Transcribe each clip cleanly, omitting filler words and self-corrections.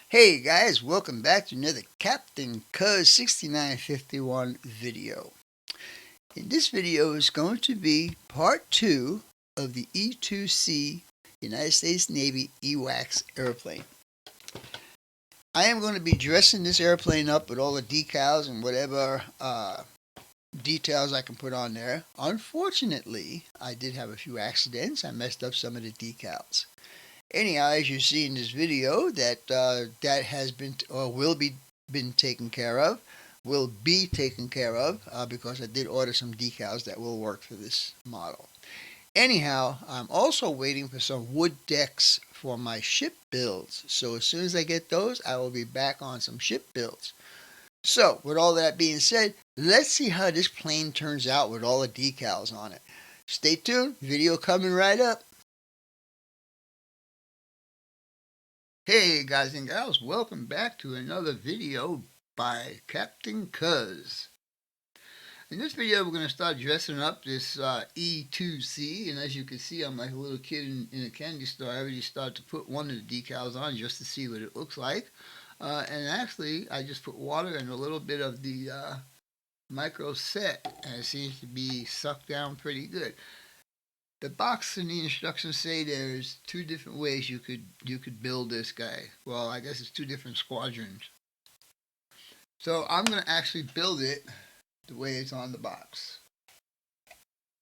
Hey guys, welcome back to another Captain Cuz 6951 video. In this video is going to be part 2 of the E-2C United States Navy EWACS airplane. I am going to be dressing this airplane up with all the decals and whatever details I can put on there. Unfortunately, I did have a few accidents. I messed up some of the decals. Anyhow, as you see in this video, that has been or will be been taken care of, will be taken care of because I did order some decals that will work for this model. Anyhow, I'm also waiting for some wood decks for my ship builds. So as soon as I get those, I will be back on some ship builds. So with all that being said, let's see how this plane turns out with all the decals on it. Stay tuned, video coming right up. Hey guys and gals, welcome back to another video by Captain Cuz. In this video we're going to start dressing up this E-2C, and as you can see I'm like a little kid in a candy store. I already started to put one of the decals on just to see what it looks like. And actually I just put water and a little bit of the micro set, and it seems to be sucked down pretty good. The box and the instructions say there's two different ways you could build this guy. Well, I guess it's two different squadrons. So I'm going to actually build it the way it's on the box,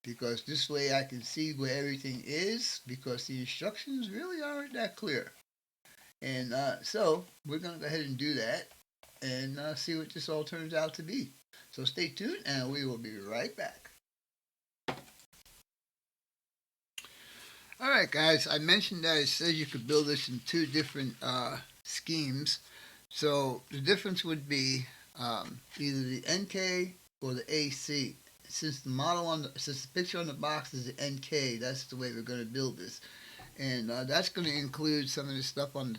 because this way I can see where everything is, because the instructions really aren't that clear. And so we're going to go ahead and do that and see what this all turns out to be. So stay tuned and we will be right back. Alright guys, I mentioned that it says you could build this in two different schemes. So the difference would be either the NK or the AC. Since the picture on the box is the NK, that's the way we're going to build this. And that's going to include some of the stuff on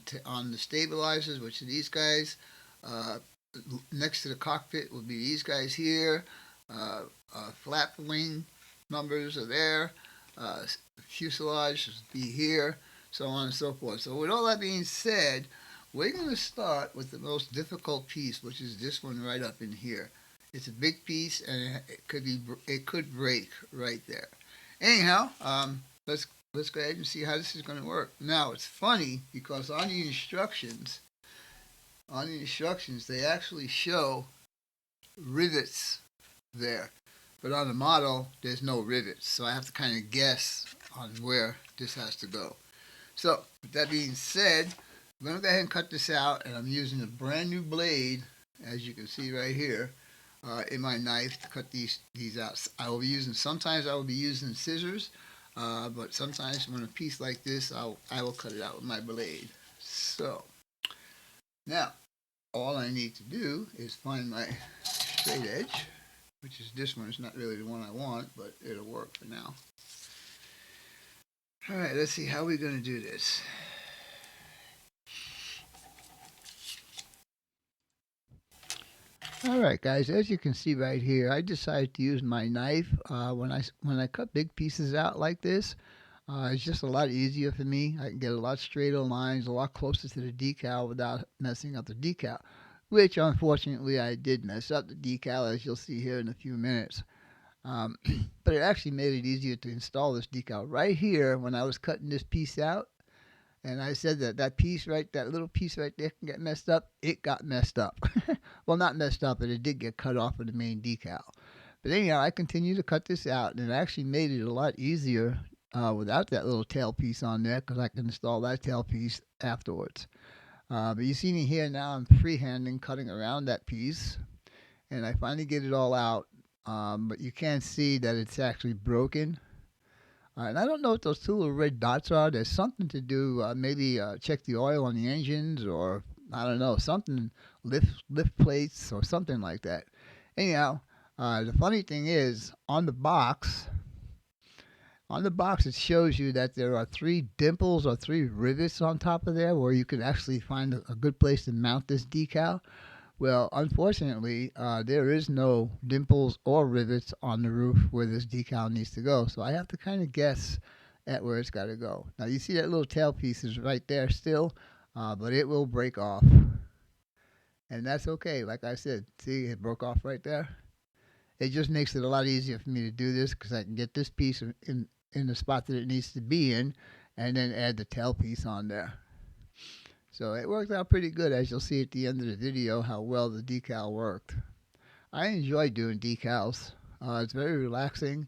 the stabilizers, which are these guys. Next to the cockpit will be these guys here. Flap wing numbers are there. Fuselage be here, so on and so forth. So with all that being said, we're going to start with the most difficult piece, which is this one right up in here. It's a big piece, and it could break right there. Anyhow, let's go ahead and see how this is going to work. Now it's funny because on the instructions they actually show rivets there. But on the model, there's no rivets, so I have to kind of guess on where this has to go. So, with that being said, I'm going to go ahead and cut this out, and I'm using a brand new blade, as you can see right here, in my knife to cut these out. Sometimes I will be using scissors, but sometimes when a piece like this, I will cut it out with my blade. So, now, all I need to do is find my straight edge, which is this one. It's not really the one I want, but it'll work for now. Alright, let's see how we're going to do this. Alright guys, as you can see right here, I decided to use my knife. When I cut big pieces out like this, it's just a lot easier for me. I can get a lot straighter lines, a lot closer to the decal without messing up the decal. Which unfortunately I did mess up the decal, as you'll see here in a few minutes. But it actually made it easier to install this decal right here when I was cutting this piece out. And I said that that little piece right there can get messed up. It got messed up. Well, not messed up, but it did get cut off of the main decal. But anyhow, I continued to cut this out, and it actually made it a lot easier without that little tail piece on there, because I can install that tail piece afterwards. But you see me here now, I'm freehanding cutting around that piece, and I finally get it all out. But you can see that it's actually broken. And I don't know what those two little red dots are. There's something to do, maybe check the oil on the engines, or I don't know, something, lift plates or something like that. Anyhow, the funny thing is, on the box it shows you that there are three dimples or three rivets on top of there where you could actually find a good place to mount this decal. Well, unfortunately, there is no dimples or rivets on the roof where this decal needs to go, so I have to kind of guess at where it's got to go. Now, you see that little tail piece is right there still. but it will break off. And that's okay. Like I said, see, it broke off right there. It just makes it a lot easier for me to do this because I can get this piece in the spot that it needs to be in and then add the tail piece on there. So it worked out pretty good, as you'll see at the end of the video how well the decal worked. I enjoy doing decals. It's very relaxing,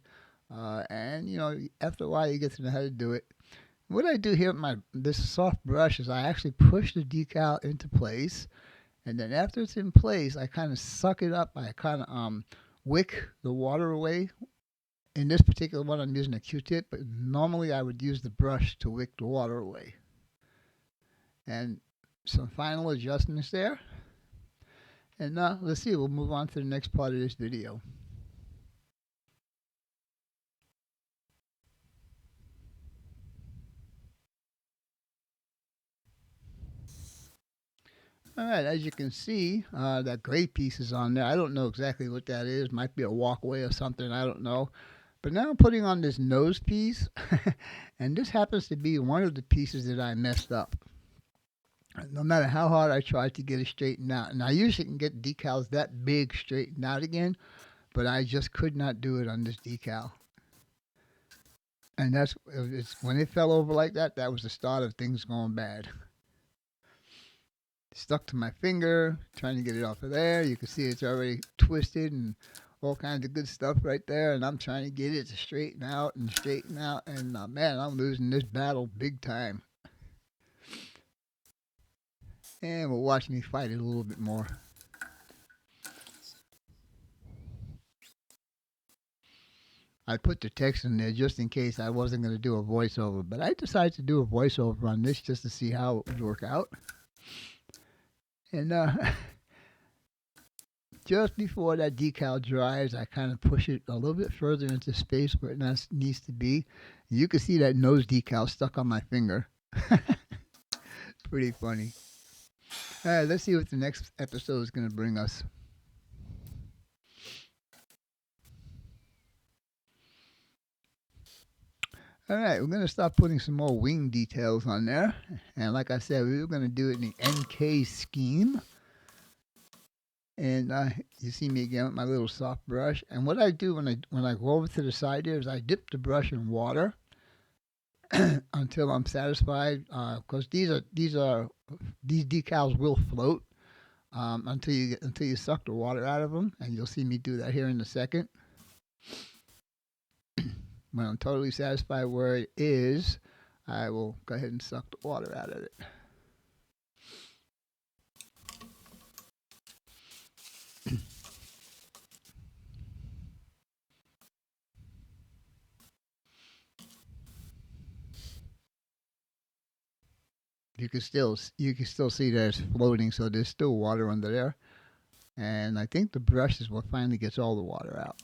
and after a while you get to know how to do it. What I do here with this soft brush is I actually push the decal into place, and then after it's in place, I kind of suck it up. I kind of wick the water away. In this particular one, I'm using a Q-tip, but normally I would use the brush to wick the water away. And some final adjustments there. And let's see, we'll move on to the next part of this video. All right, as you can see, that gray piece is on there. I don't know exactly what that is. Might be a walkway or something. I don't know. But now I'm putting on this nose piece, and this happens to be one of the pieces that I messed up. No matter how hard I tried to get it straightened out, and I usually can get decals that big straightened out again, but I just could not do it on this decal. And it's when it fell over like that, that was the start of things going bad. Stuck to my finger, trying to get it off of there. You can see it's already twisted and all kinds of good stuff right there. And I'm trying to get it to straighten out. And man, I'm losing this battle big time. And we'll watch me fight it a little bit more. I put the text in there just in case I wasn't going to do a voiceover. But I decided to do a voiceover on this just to see how it would work out. And just before that decal dries, I kind of push it a little bit further into space where it needs to be. You can see that nose decal stuck on my finger. Pretty funny. All right, let's see what the next episode is going to bring us. All right, we're going to start putting some more wing details on there. And like I said, we were going to do it in the NK scheme. And you see me again with my little soft brush. And what I do when I go over to the side here is I dip the brush in water until I'm satisfied. Because these decals will float until you suck the water out of them. And you'll see me do that here in a second. When I'm totally satisfied where it is, I will go ahead and suck the water out of it. You can still see that it's floating, so there's still water under there. And I think the brush is what finally gets all the water out.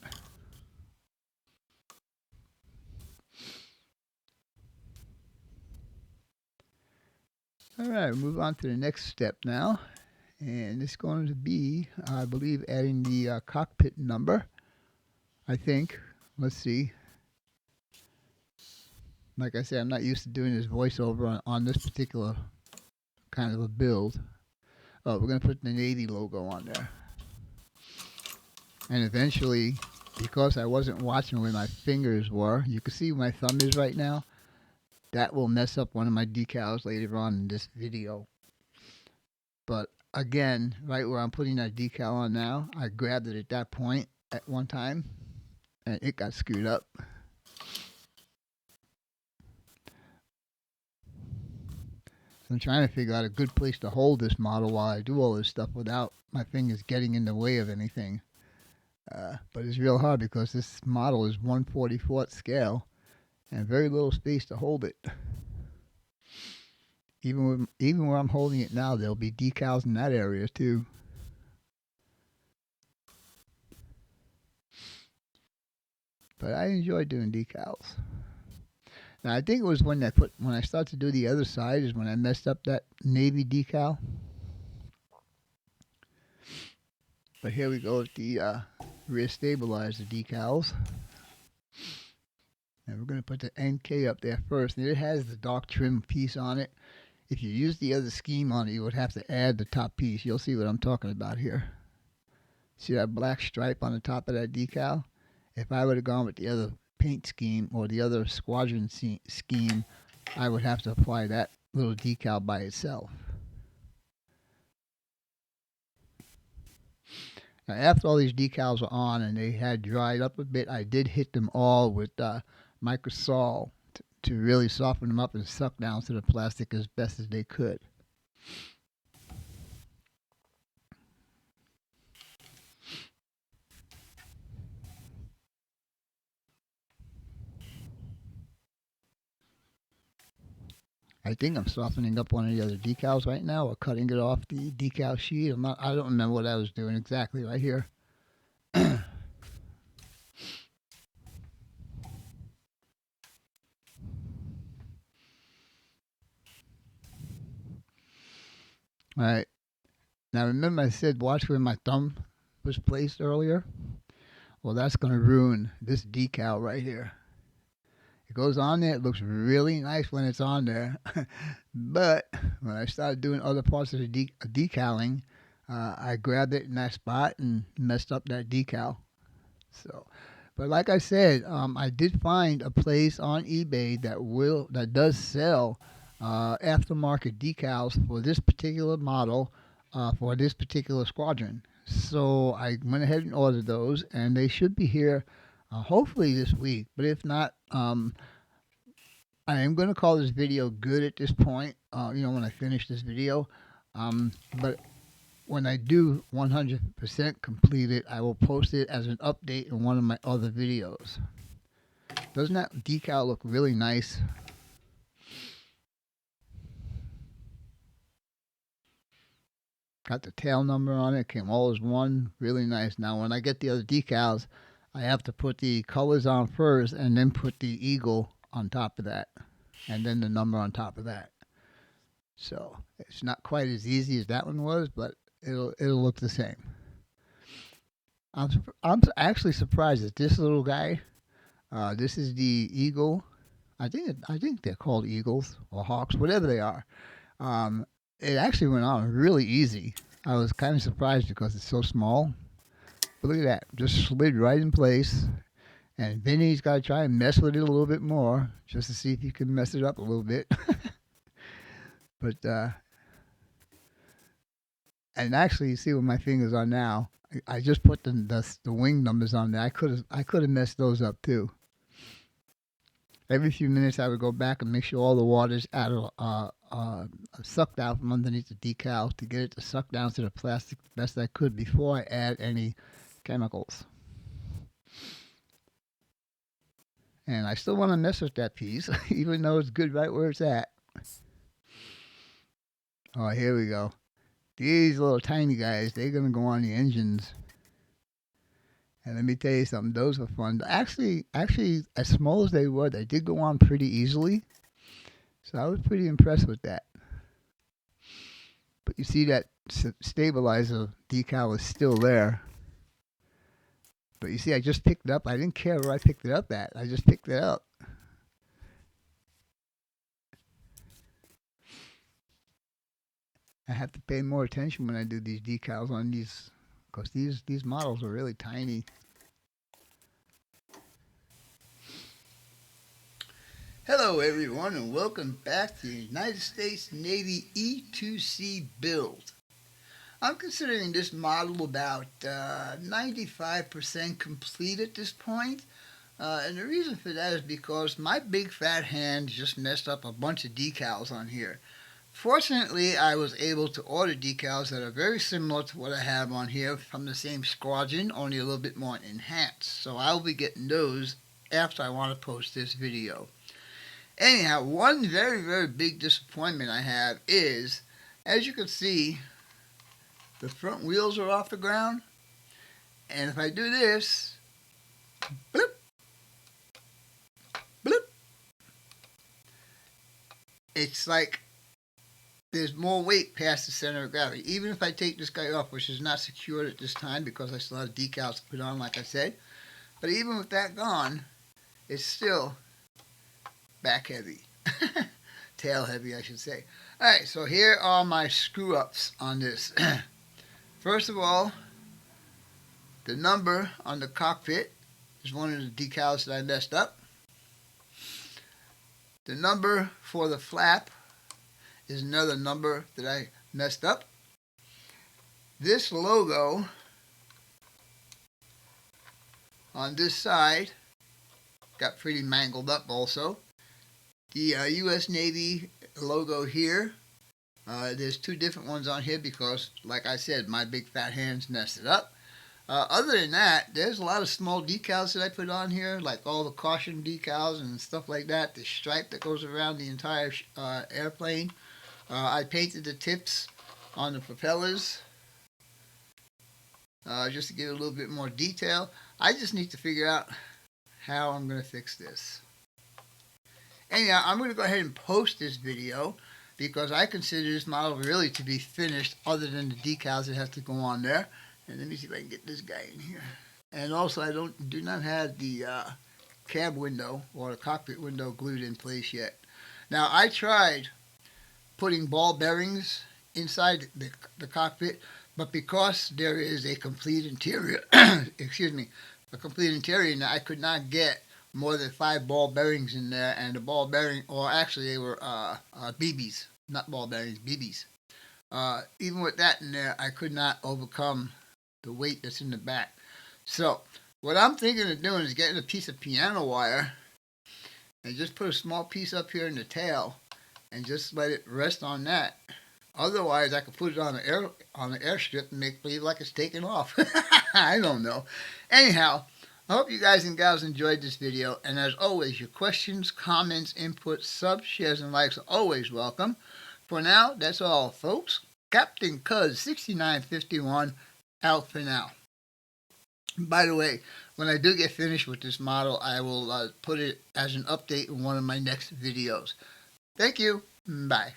All right, move on to the next step now. And it's going to be, I believe, adding the cockpit number. I think. Let's see. Like I said, I'm not used to doing this voiceover on this particular kind of a build. Oh, we're going to put the Navy logo on there. And eventually, because I wasn't watching where my fingers were, you can see where my thumb is right now. That will mess up one of my decals later on in this video. But again, right where I'm putting that decal on now, I grabbed it at that point at one time, and it got screwed up. So I'm trying to figure out a good place to hold this model while I do all this stuff without my fingers getting in the way of anything. But it's real hard because this model is 1/44 scale and very little space to hold it. Even where I'm holding it now, there'll be decals in that area too. But I enjoy doing decals. Now I think it was when I started to do the other side is when I messed up that Navy decal. But here we go with the rear stabilizer decals. And we're going to put the NK up there first. And it has the dark trim piece on it. if you use the other scheme on it, you would have to add the top piece. You'll see what I'm talking about here. See that black stripe on the top of that decal? If I would have gone with the other paint scheme or the other squadron scheme, I would have to apply that little decal by itself. Now, after all these decals were on and they had dried up a bit, I did hit them all with Microsol to really soften them up and suck down to the plastic as best as they could. I think I'm softening up one of the other decals right now, or cutting it off the decal sheet. I don't remember what I was doing exactly right here. All right. Now remember I said watch where my thumb was placed earlier? Well, that's going to ruin this decal right here. It goes on there. It looks really nice when it's on there. But when I started doing other parts of the decaling, I grabbed it in that spot and messed up that decal. So, but like I said, I did find a place on eBay that does sell aftermarket decals for this particular model, for this particular squadron. So I went ahead and ordered those, and they should be here hopefully this week. But if not, I am going to call this video good at this point, when I finish this video. But when I do 100% complete it, I will post it as an update in one of my other videos. Doesn't that decal look really nice? Got the tail number on it, came all as one, really nice. Now when I get the other decals, I have to put the colors on first and then put the eagle on top of that, and then the number on top of that. So it's not quite as easy as that one was, but it'll look the same. I'm actually surprised that this little guy, this is the eagle. I think they're called eagles or hawks, whatever they are. It actually went on really easy. I was kind of surprised because it's so small. But look at that, just slid right in place. And Vinny's got to try and mess with it a little bit more just to see if you can mess it up a little bit. But and actually, you see what my fingers are now. I just put the wing numbers on there. I could have messed those up too. Every few minutes, I would go back and make sure all the water's sucked out from underneath the decal to get it to suck down to the plastic the best I could before I add any chemicals. And I still want to mess with that piece, even though it's good right where it's at. Oh, here we go. These little tiny guys, they're going to go on the engines. And let me tell you something, those were fun. Actually, as small as they were, they did go on pretty easily. So I was pretty impressed with that. But you see that stabilizer decal is still there. But you see, I just picked it up. I didn't care where I picked it up at. I just picked it up. I have to pay more attention when I do these decals on these, because these models are really tiny. Hello everyone, and welcome back to the United States Navy E2C build. I'm considering this model about 95% complete at this point. And the reason for that is because my big fat hand just messed up a bunch of decals on here. Fortunately, I was able to order decals that are very similar to what I have on here from the same squadron, only a little bit more enhanced. So I'll be getting those after I want to post this video. Anyhow, one very, very big disappointment I have is, as you can see, the front wheels are off the ground. And if I do this, bloop, bloop, it's like there's more weight past the center of gravity. Even if I take this guy off, which is not secured at this time because I still have decals to put on, like I said. But even with that gone, it's still back heavy. Tail heavy, I should say. Alright, so here are my screw ups on this. First of all, the number on the cockpit is one of the decals that I messed up. The number for the flap is another number that I messed up. This logo on this side got pretty mangled up also. The U.S. Navy logo here, there's two different ones on here because, like I said, my big fat hands messed it up. Other than that, there's a lot of small decals that I put on here, like all the caution decals and stuff like that, the stripe that goes around the entire airplane. I painted the tips on the propellers just to get a little bit more detail. I just need to figure out how I'm going to fix this. Anyhow, I'm going to go ahead and post this video because I consider this model really to be finished other than the decals that have to go on there. And let me see if I can get this guy in here. And also, I do not have the cab window or the cockpit window glued in place yet. Now, I tried putting ball bearings inside the cockpit, but because there is a complete interior, excuse me, a complete interior, now I could not get more than 5 ball bearings in there, and the ball bearing, or actually they were BBs, not ball bearings, BBs. Even with that in there, I could not overcome the weight that's in the back. So what I'm thinking of doing is getting a piece of piano wire and just put a small piece up here in the tail and just let it rest on that. Otherwise, I could put it on the airstrip and make believe like it's taking off. I don't know. Anyhow, I hope you guys and gals enjoyed this video. And as always, your questions, comments, inputs, subs, shares, and likes are always welcome. For now, that's all, folks. Captain Cuz 6951 out for now. By the way, when I do get finished with this model, I will put it as an update in one of my next videos. Thank you. Bye.